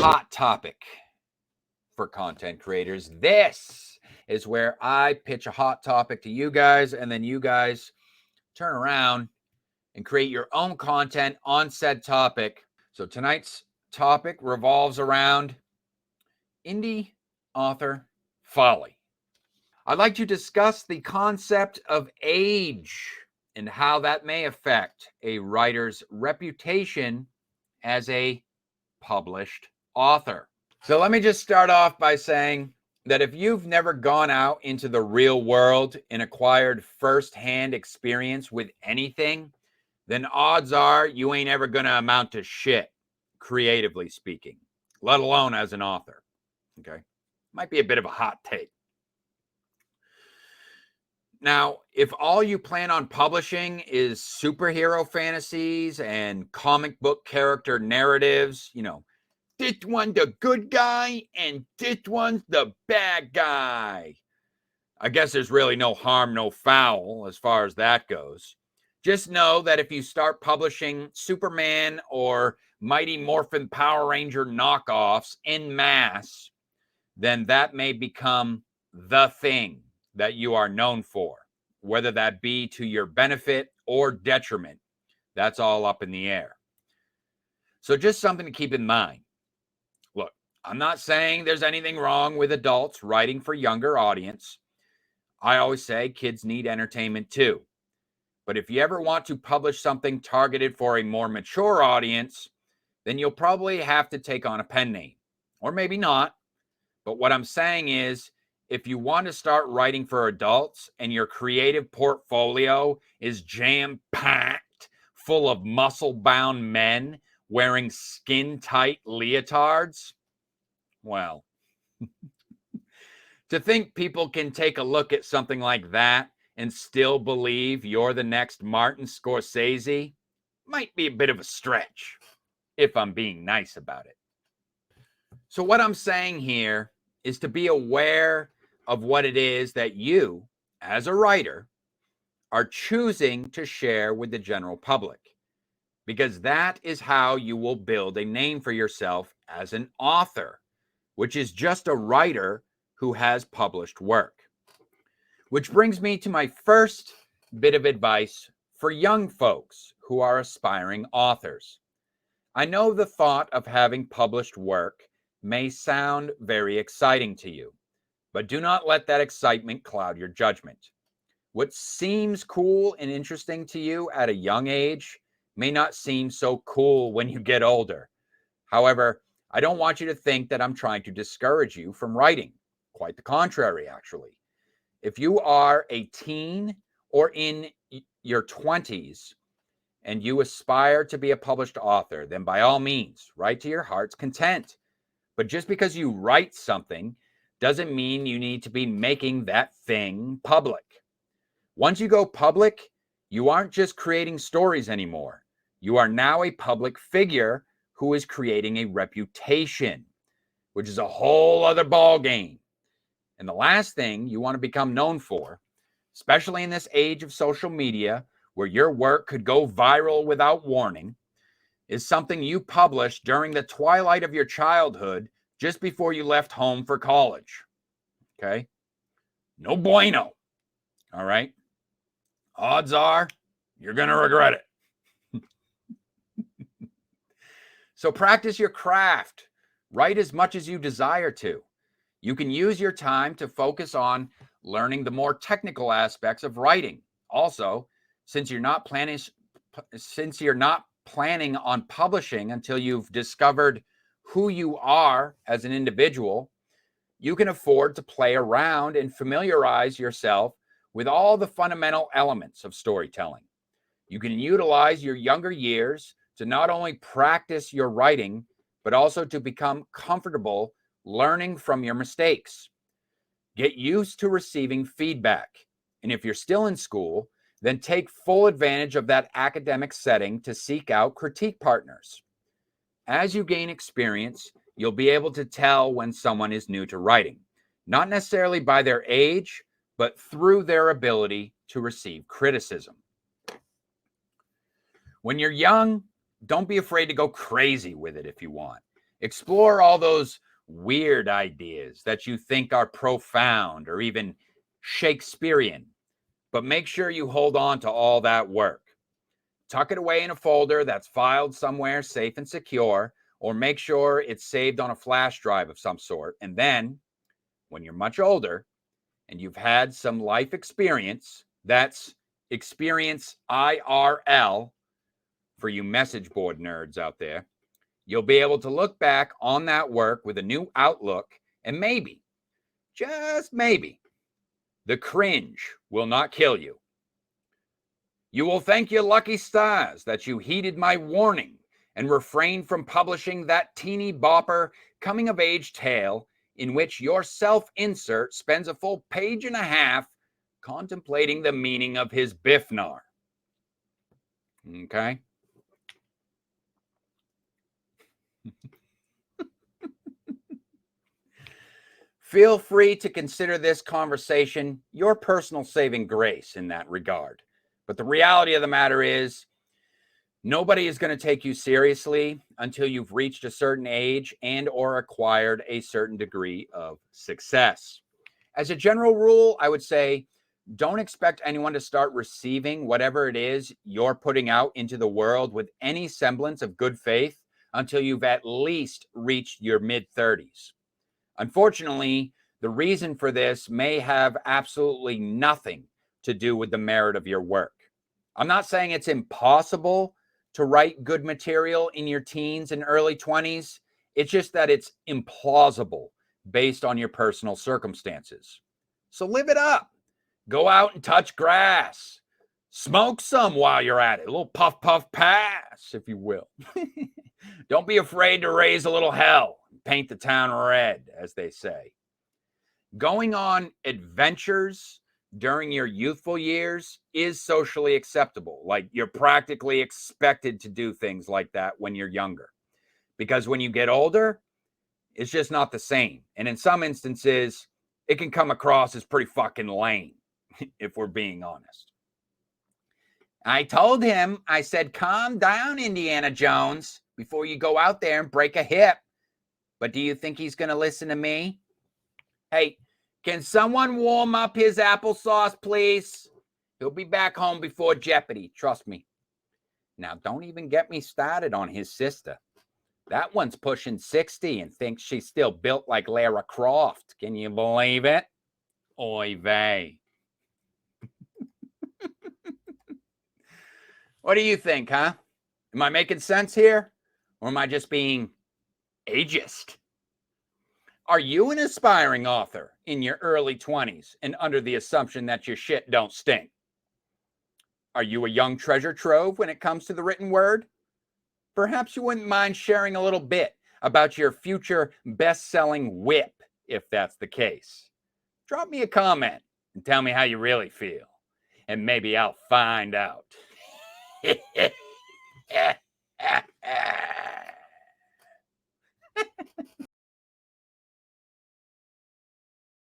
hot topic for content creators. This is where I pitch a hot topic to you guys, and then you guys turn around and create your own content on said topic. So tonight's topic revolves around indie author Folly. I'd like to discuss the concept of age and how that may affect a writer's reputation as a published author. So let me just start off by saying that if you've never gone out into the real world and acquired firsthand experience with anything, then odds are you ain't ever going to amount to shit, creatively speaking, let alone as an author. Okay? Might be a bit of a hot take. Now, if all you plan on publishing is superhero fantasies and comic book character narratives, this one's the good guy and this one's the bad guy, I guess there's really no harm, no foul as far as that goes. Just know that if you start publishing Superman or Mighty Morphin Power Ranger knockoffs en masse, then that may become the thing that you are known for, whether that be to your benefit or detriment. That's all up in the air. So just something to keep in mind. Look, I'm not saying there's anything wrong with adults writing for younger audience. I always say kids need entertainment too. But if you ever want to publish something targeted for a more mature audience, then you'll probably have to take on a pen name. Or maybe not. But what I'm saying is, if you want to start writing for adults and your creative portfolio is jam-packed full of muscle-bound men wearing skin-tight leotards, well, to think people can take a look at something like that and still believe you're the next Martin Scorsese might be a bit of a stretch, if I'm being nice about it. So what I'm saying here is to be aware of what it is that you, as a writer, are choosing to share with the general public, because that is how you will build a name for yourself as an author, which is just a writer who has published work. Which brings me to my first bit of advice for young folks who are aspiring authors. I know the thought of having published work may sound very exciting to you, but do not let that excitement cloud your judgment. What seems cool and interesting to you at a young age may not seem so cool when you get older. However, I don't want you to think that I'm trying to discourage you from writing. Quite the contrary, actually. If you are a teen or in your 20s and you aspire to be a published author, then by all means, write to your heart's content. But just because you write something doesn't mean you need to be making that thing public. Once you go public, you aren't just creating stories anymore. You are now a public figure who is creating a reputation, which is a whole other ballgame. And the last thing you want to become known for, especially in this age of social media where your work could go viral without warning, is something you published during the twilight of your childhood just before you left home for college. Okay? No bueno. All right? Odds are you're going to regret it. So practice your craft. Write as much as you desire to. You can use your time to focus on learning the more technical aspects of writing. Also, since you're not planning on publishing until you've discovered who you are as an individual, you can afford to play around and familiarize yourself with all the fundamental elements of storytelling. You can utilize your younger years to not only practice your writing, but also to become comfortable learning from your mistakes. Get used to receiving feedback. And if you're still in school, then take full advantage of that academic setting to seek out critique partners. As you gain experience, you'll be able to tell when someone is new to writing, not necessarily by their age, but through their ability to receive criticism. When you're young, don't be afraid to go crazy with it if you want. Explore all those weird ideas that you think are profound or even Shakespearean, but make sure you hold on to all that work. Tuck it away in a folder that's filed somewhere safe and secure, or make sure it's saved on a flash drive of some sort. And then, when you're much older and you've had some life experience, that's experience IRL for you message board nerds out there, you'll be able to look back on that work with a new outlook, and maybe, just maybe, the cringe will not kill you. You will thank your lucky stars that you heeded my warning and refrained from publishing that teeny bopper coming of age tale in which your self-insert spends a full page and a half contemplating the meaning of his Bifnar. Okay? Feel free to consider this conversation your personal saving grace in that regard. But the reality of the matter is, nobody is going to take you seriously until you've reached a certain age and or acquired a certain degree of success. As a general rule, I would say, don't expect anyone to start receiving whatever it is you're putting out into the world with any semblance of good faith until you've at least reached your mid-30s. Unfortunately, the reason for this may have absolutely nothing to do with the merit of your work. I'm not saying it's impossible to write good material in your teens and early 20s. It's just that it's implausible based on your personal circumstances. So live it up. Go out and touch grass. Smoke some while you're at it. A little puff, puff, pass, if you will. Don't be afraid to raise a little hell. Paint the town red, as they say. Going on adventures during your youthful years is socially acceptable. Like, you're practically expected to do things like that when you're younger. Because when you get older, it's just not the same. And in some instances, it can come across as pretty fucking lame, if we're being honest. I told him, I said, calm down, Indiana Jones, before you go out there and break a hip. But do you think he's going to listen to me? Hey, can someone warm up his applesauce, please? He'll be back home before Jeopardy, trust me. Now, don't even get me started on his sister. That one's pushing 60 and thinks she's still built like Lara Croft. Can you believe it? Oy vey. What do you think, huh? Am I making sense here? Or am I just being ageist? Are you an aspiring author in your early 20s and under the assumption that your shit don't stink? Are you a young treasure trove when it comes to the written word? Perhaps you wouldn't mind sharing a little bit about your future best-selling whip, if that's the case. Drop me a comment and tell me how you really feel, and maybe I'll find out.